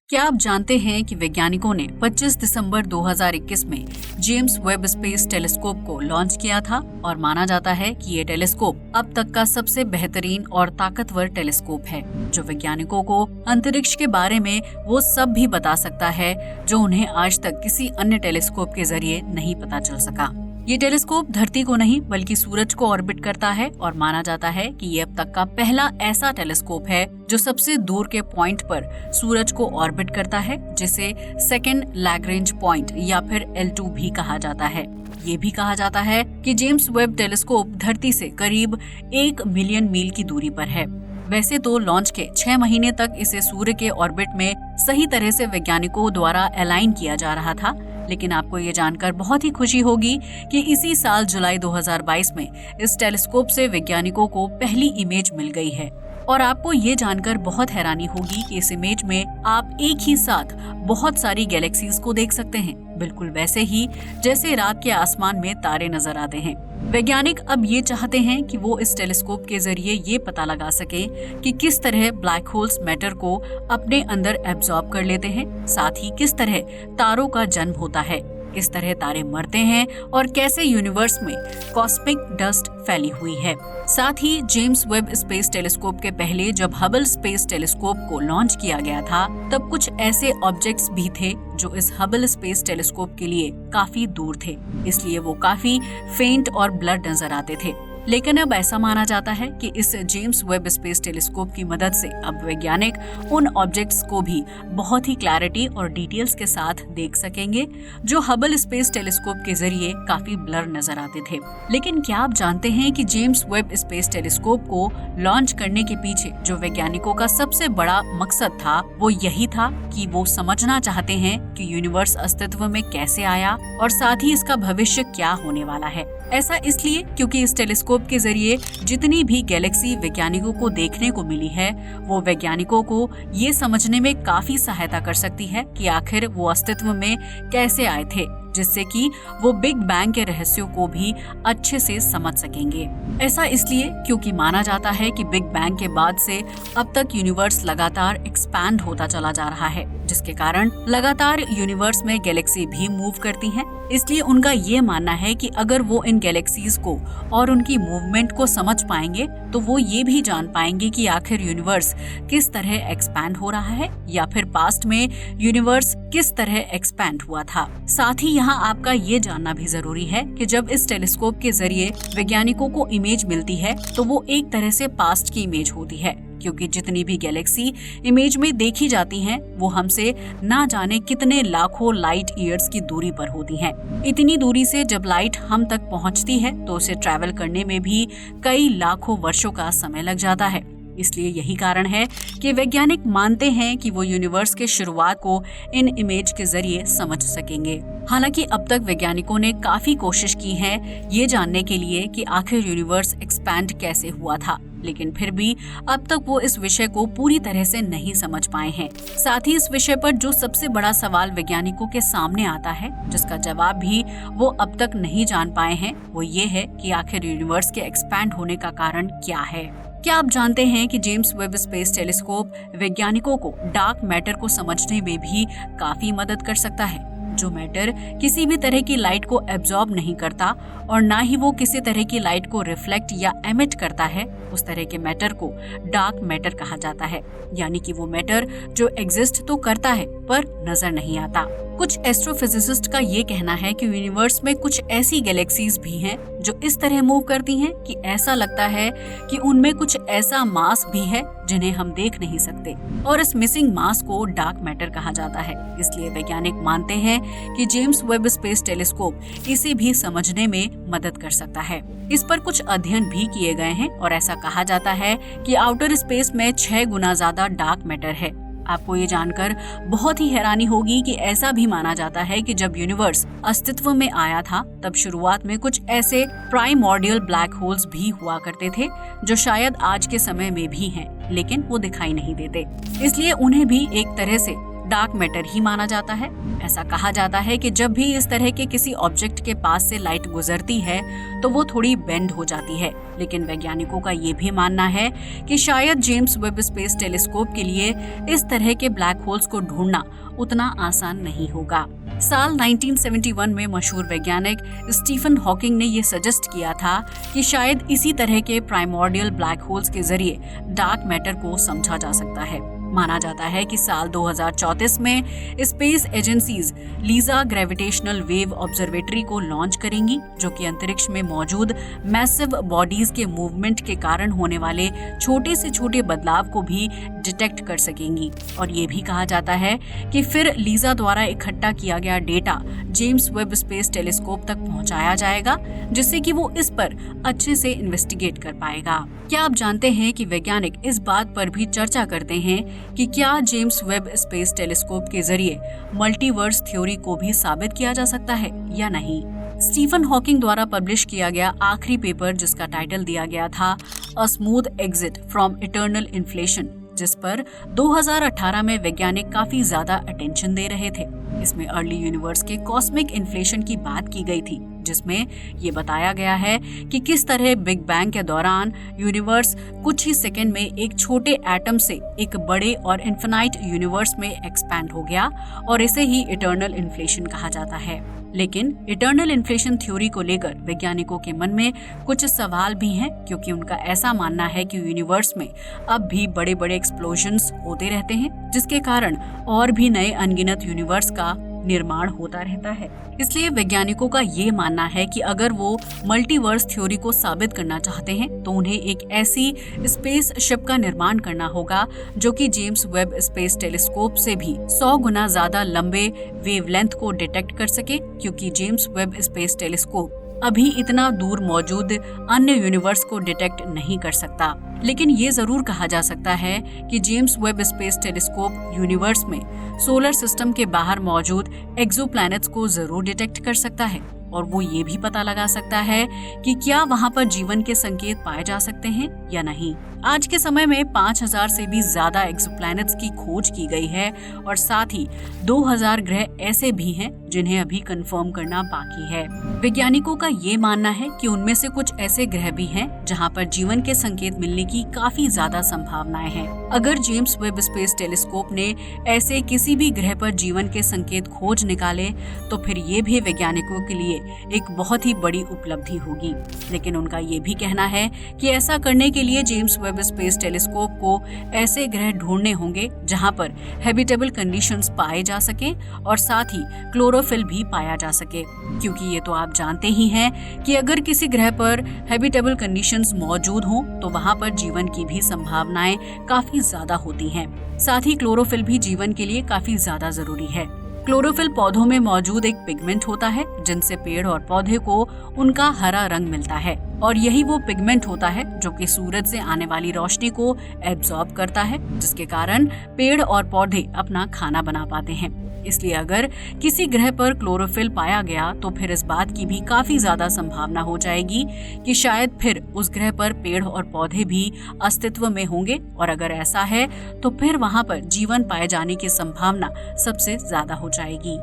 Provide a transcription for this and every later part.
क्या आप जानते हैं कि वैज्ञानिकों ने 25 दिसंबर 2021 में जेम्स वेब स्पेस टेलीस्कोप को लॉन्च किया था और माना जाता है कि ये टेलीस्कोप अब तक का सबसे बेहतरीन और ताकतवर टेलीस्कोप है, जो वैज्ञानिकों को अंतरिक्ष के बारे में वो सब भी बता सकता है जो उन्हें आज तक किसी अन्य टेलीस्कोप के जरिए नहीं पता चल सका। ये टेलीस्कोप धरती को नहीं बल्कि सूरज को ऑर्बिट करता है और माना जाता है कि ये अब तक का पहला ऐसा टेलीस्कोप है जो सबसे दूर के पॉइंट पर सूरज को ऑर्बिट करता है, जिसे सेकेंड लैग्रेंज पॉइंट या फिर L2 भी कहा जाता है। ये भी कहा जाता है कि जेम्स वेब टेलीस्कोप धरती से करीब 1 मिलियन मील की दूरी पर है। वैसे तो लॉन्च के 6 महीने तक इसे सूर्य के ऑर्बिट में सही तरह से वैज्ञानिकों द्वारा अलाइन किया जा रहा था, लेकिन आपको ये जानकर बहुत ही खुशी होगी कि इसी साल जुलाई 2022 में इस टेलीस्कोप से वैज्ञानिकों को पहली इमेज मिल गई है। और आपको ये जानकर बहुत हैरानी होगी कि इस इमेज में आप एक ही साथ बहुत सारी गैलेक्सीज को देख सकते हैं, बिल्कुल वैसे ही जैसे रात के आसमान में तारे नजर आते हैं। वैज्ञानिक अब ये चाहते हैं कि वो इस टेलीस्कोप के जरिए ये पता लगा सके कि किस तरह ब्लैक होल्स मैटर को अपने अंदर एब्जॉर्ब कर लेते हैं, साथ ही किस तरह तारों का जन्म होता है, किस तरह तारे मरते हैं और कैसे यूनिवर्स में कॉस्मिक डस्ट फैली हुई है। साथ ही जेम्स वेब स्पेस टेलीस्कोप के पहले जब हबल स्पेस टेलीस्कोप को लॉन्च किया गया था, तब कुछ ऐसे ऑब्जेक्ट्स भी थे जो इस हबल स्पेस टेलीस्कोप के लिए काफी दूर थे, इसलिए वो काफी फेंट और ब्लड नजर आते थे। लेकिन अब ऐसा माना जाता है कि इस जेम्स वेब स्पेस टेलीस्कोप की मदद से अब वैज्ञानिक उन ऑब्जेक्ट्स को भी बहुत ही क्लैरिटी और डिटेल्स के साथ देख सकेंगे जो हबल स्पेस टेलीस्कोप के जरिए काफी ब्लर नजर आते थे। लेकिन क्या आप जानते हैं कि जेम्स वेब स्पेस टेलीस्कोप को लॉन्च करने के पीछे जो वैज्ञानिकों का सबसे बड़ा मकसद था वो यही था कि वो समझना चाहते हैं कि यूनिवर्स अस्तित्व में कैसे आया और साथ ही इसका भविष्य क्या होने वाला है। ऐसा इसलिए क्योंकि इस टेलीस्कोप के जरिए जितनी भी गैलेक्सी वैज्ञानिकों को देखने को मिली है, वो वैज्ञानिकों को ये समझने में काफी सहायता कर सकती है कि आखिर वो अस्तित्व में कैसे आए थे, जिससे कि वो बिग बैंग के रहस्यों को भी अच्छे से समझ सकेंगे। ऐसा इसलिए क्योंकि माना जाता है कि बिग बैंग के बाद से अब तक यूनिवर्स लगातार एक्सपैंड होता चला जा रहा है, जिसके कारण लगातार यूनिवर्स में गैलेक्सी भी मूव करती हैं। इसलिए उनका ये मानना है कि अगर वो इन गैलेक्सीज को और उनकी मूवमेंट को समझ पाएंगे तो वो ये भी जान पाएंगे कि आखिर यूनिवर्स किस तरह एक्सपैंड हो रहा है या फिर पास्ट में यूनिवर्स किस तरह एक्सपैंड हुआ था। साथ ही यहाँ आपका ये जानना भी जरूरी है कि जब इस टेलीस्कोप के जरिए वैज्ञानिकों को इमेज मिलती है तो वो एक तरह से पास्ट की इमेज होती है, क्योंकि जितनी भी गैलेक्सी इमेज में देखी जाती हैं, वो हमसे ना जाने कितने लाखों लाइट ईयर्स की दूरी पर होती हैं। इतनी दूरी से जब लाइट हम तक पहुंचती है तो उसे ट्रैवल करने में भी कई लाखों वर्षों का समय लग जाता है। इसलिए यही कारण है कि वैज्ञानिक मानते हैं कि वो यूनिवर्स के शुरुआत को इन इमेज के जरिए समझ सकेंगे। हालांकि अब तक वैज्ञानिकों ने काफी कोशिश की है ये जानने के लिए कि आखिर यूनिवर्स एक्सपैंड कैसे हुआ था, लेकिन फिर भी अब तक वो इस विषय को पूरी तरह से नहीं समझ पाए हैं। साथ ही इस विषय पर जो सबसे बड़ा सवाल वैज्ञानिकों के सामने आता है, जिसका जवाब भी वो अब तक नहीं जान पाए हैं, वो ये है कि आखिर यूनिवर्स के एक्सपैंड होने का कारण क्या है। क्या आप जानते हैं कि जेम्स वेब स्पेस टेलीस्कोप वैज्ञानिकों को डार्क मैटर को समझने में भी काफी मदद कर सकता है, जो मैटर किसी भी तरह की लाइट को एब्जॉर्ब नहीं करता और ना ही वो किसी तरह की लाइट को रिफ्लेक्ट या एमिट करता है, उस तरह के मैटर को डार्क मैटर कहा जाता है। यानी कि वो मैटर जो एग्जिस्ट तो करता है पर नजर नहीं आता। कुछ एस्ट्रोफिजिसिस्ट का ये कहना है कि यूनिवर्स में कुछ ऐसी गैलेक्सीज भी हैं जो इस तरह मूव करती हैं कि ऐसा लगता है कि उनमें कुछ ऐसा मास भी है जिन्हें हम देख नहीं सकते, और इस मिसिंग मास को डार्क मैटर कहा जाता है। इसलिए वैज्ञानिक मानते हैं कि जेम्स वेब स्पेस टेलीस्कोप इसे भी समझने में मदद कर सकता है। इस पर कुछ अध्ययन भी किए गए हैं और ऐसा कहा जाता है कि आउटर स्पेस में 6 गुना ज्यादा डार्क मैटर है। आपको ये जानकर बहुत ही हैरानी होगी कि ऐसा भी माना जाता है कि जब यूनिवर्स अस्तित्व में आया था तब शुरुआत में कुछ ऐसे प्राइमॉर्डियल ब्लैक होल्स भी हुआ करते थे जो शायद आज के समय में भी हैं, लेकिन वो दिखाई नहीं देते। इसलिए उन्हें भी एक तरह से डार्क मैटर ही माना जाता है। ऐसा कहा जाता है कि जब भी इस तरह के किसी ऑब्जेक्ट के पास से लाइट गुजरती है तो वो थोड़ी बेंड हो जाती है, लेकिन वैज्ञानिकों का ये भी मानना है कि शायद जेम्स वेब स्पेस टेलीस्कोप के लिए इस तरह के ब्लैक होल्स को ढूंढना उतना आसान नहीं होगा। साल 1971 में मशहूर वैज्ञानिक स्टीफन हॉकिंग ने यह सजेस्ट किया था कि शायद इसी तरह के प्राइमोर्डियल ब्लैक होल्स के जरिए डार्क मैटर को समझा जा सकता है। माना जाता है कि साल 2034 में space agencies Lisa gravitational wave observatory को लॉन्च करेंगी, जो कि अंतरिक्ष में मौजूद मैसिव बॉडीज के मूवमेंट के कारण होने वाले छोटे से छोटे बदलाव को भी डिटेक्ट कर सकेंगी। और ये भी कहा जाता है कि फिर लीजा द्वारा इकट्ठा किया गया data James Webb space telescope तक पहुंचाया जाएगा, जिससे कि वो इस पर अच्छे से इन्वेस्टिगेट कर पाएगा। क्या आप जानते हैं कि वैज्ञानिक इस बात पर भी चर्चा करते हैं कि क्या जेम्स वेब स्पेस टेलीस्कोप के जरिए मल्टीवर्स थ्योरी को भी साबित किया जा सकता है या नहीं? स्टीफन हॉकिंग द्वारा पब्लिश किया गया आखिरी पेपर, जिसका टाइटल दिया गया था a smooth exit from eternal inflation, जिस पर 2018 में वैज्ञानिक काफी ज्यादा अटेंशन दे रहे थे। इसमें अर्ली यूनिवर्स के कॉस्मिक इन्फ्लेशन की बात की गई थी, जिसमें ये बताया गया है कि किस तरह बिग बैंग के दौरान यूनिवर्स कुछ ही सेकंड में एक छोटे एटम से एक बड़े और इन्फिनाइट यूनिवर्स में एक्सपैंड हो गया, और इसे ही इटर्नल इन्फ्लेशन कहा जाता है। लेकिन इटर्नल इन्फ्लेशन थ्योरी को लेकर वैज्ञानिकों के मन में कुछ सवाल भी हैं, क्योंकि उनका ऐसा मानना है कि यूनिवर्स में अब भी बड़े बड़े एक्सप्लोजन्स होते रहते हैं, जिसके कारण और भी नए अनगिनत यूनिवर्स का निर्माण होता रहता है। इसलिए वैज्ञानिकों का ये मानना है कि अगर वो मल्टीवर्स थ्योरी को साबित करना चाहते हैं तो उन्हें एक ऐसी स्पेस शिप का निर्माण करना होगा जो कि जेम्स वेब स्पेस टेलीस्कोप से भी 100 गुना ज्यादा लंबे वेवलेंथ को डिटेक्ट कर सके, क्योंकि जेम्स वेब स्पेस टेलीस्कोप अभी इतना दूर मौजूद अन्य यूनिवर्स को डिटेक्ट नहीं कर सकता। लेकिन ये जरूर कहा जा सकता है कि James Webb space telescope universe में सोलर सिस्टम के बाहर मौजूद एक्सोप्लैनेट्स को जरूर डिटेक्ट कर सकता है, और वो ये भी पता लगा सकता है कि क्या वहाँ पर जीवन के संकेत पाए जा सकते हैं या नहीं। आज के समय में 5000 से भी ज्यादा एक्सोप्लैनेट्स की खोज की गई है, और साथ ही 2000 ग्रह ऐसे भी हैं जिन्हें अभी कंफर्म करना बाकी है। वैज्ञानिकों का ये मानना है कि उनमें से कुछ ऐसे ग्रह भी हैं जहाँ पर जीवन के संकेत मिलने की काफी ज्यादा संभावनाएं हैं। अगर जेम्स वेब स्पेस टेलीस्कोप ने ऐसे किसी भी ग्रह पर जीवन के संकेत खोज निकाले तो फिर ये भी वैज्ञानिकों के लिए एक बहुत ही बड़ी उपलब्धि होगी। लेकिन उनका ये भी कहना है कि ऐसा करने के लिए जेम्स वेब स्पेस टेलीस्कोप को ऐसे ग्रह ढूंढने होंगे जहां पर हैबिटेबल कंडीशंस पाए जा सके, और साथ ही क्लोरोफिल भी पाया जा सके, क्योंकि ये तो आप जानते ही हैं कि अगर किसी ग्रह पर हैबिटेबल कंडीशंस मौजूद हों तो वहां पर जीवन की भी संभावनाएं काफी ज्यादा होती हैं। साथ ही क्लोरोफिल भी जीवन के लिए काफी ज्यादा जरूरी है। क्लोरोफिल पौधों में मौजूद एक पिगमेंट होता है जिनसे पेड़ और पौधे को उनका हरा रंग मिलता है, और यही वो पिगमेंट होता है जो कि सूरज से आने वाली रोशनी को एब्जॉर्ब करता है, जिसके कारण पेड़ और पौधे अपना खाना बना पाते हैं। इसलिए अगर किसी ग्रह पर क्लोरोफिल पाया गया तो फिर इस बात की भी काफी ज्यादा संभावना हो जाएगी कि शायद फिर उस ग्रह पर पेड़ और पौधे भी अस्तित्व में होंगे, और अगर ऐसा है तो फिर वहां पर जीवन पाए जाने की संभावना सबसे ज्यादा हो जाएगी।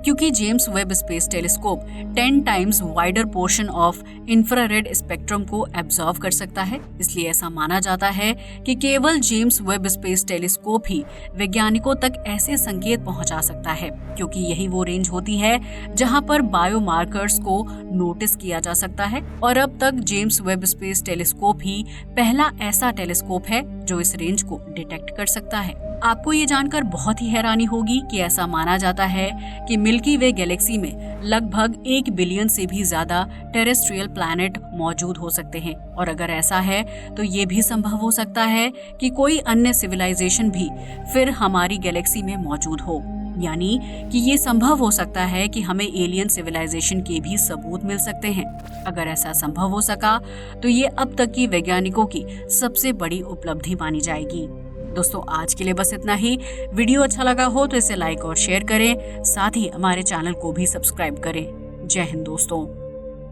क्योंकि James Webb space telescope 10 times wider portion of infrared spectrum को एब्जॉर्व कर सकता है, इसलिए ऐसा माना जाता है कि केवल जेम्स वेब स्पेस टेलीस्कोप ही वैज्ञानिकों तक ऐसे संकेत पहुंचा सकता है, क्योंकि यही वो रेंज होती है जहां पर बायोमार्कर्स को नोटिस किया जा सकता है। और अब तक जेम्स वेब स्पेस टेलीस्कोप ही पहला ऐसा टेलीस्कोप है जो इस रेंज को डिटेक्ट कर सकता है। आपको ये जानकर बहुत ही हैरानी होगी कि ऐसा माना जाता है कि मिल्की वे गैलेक्सी में लगभग 1 बिलियन से भी ज्यादा टेरेस्ट्रियल प्लैनेट मौजूद हो सकते हैं, और अगर ऐसा है तो ये भी संभव हो सकता है कि कोई अन्य सिविलाइजेशन भी फिर हमारी गैलेक्सी में मौजूद हो। यानी कि ये संभव हो सकता है कि हमें एलियन सिविलाइजेशन के भी सबूत मिल सकते हैं। अगर ऐसा संभव हो सका तो ये अब तक की वैज्ञानिकों की सबसे बड़ी उपलब्धि मानी जाएगी। दोस्तों, आज के लिए बस इतना ही। वीडियो अच्छा लगा हो तो इसे लाइक और शेयर करें, साथ ही हमारे चैनल को भी सब्सक्राइब करें। जय हिंद दोस्तों।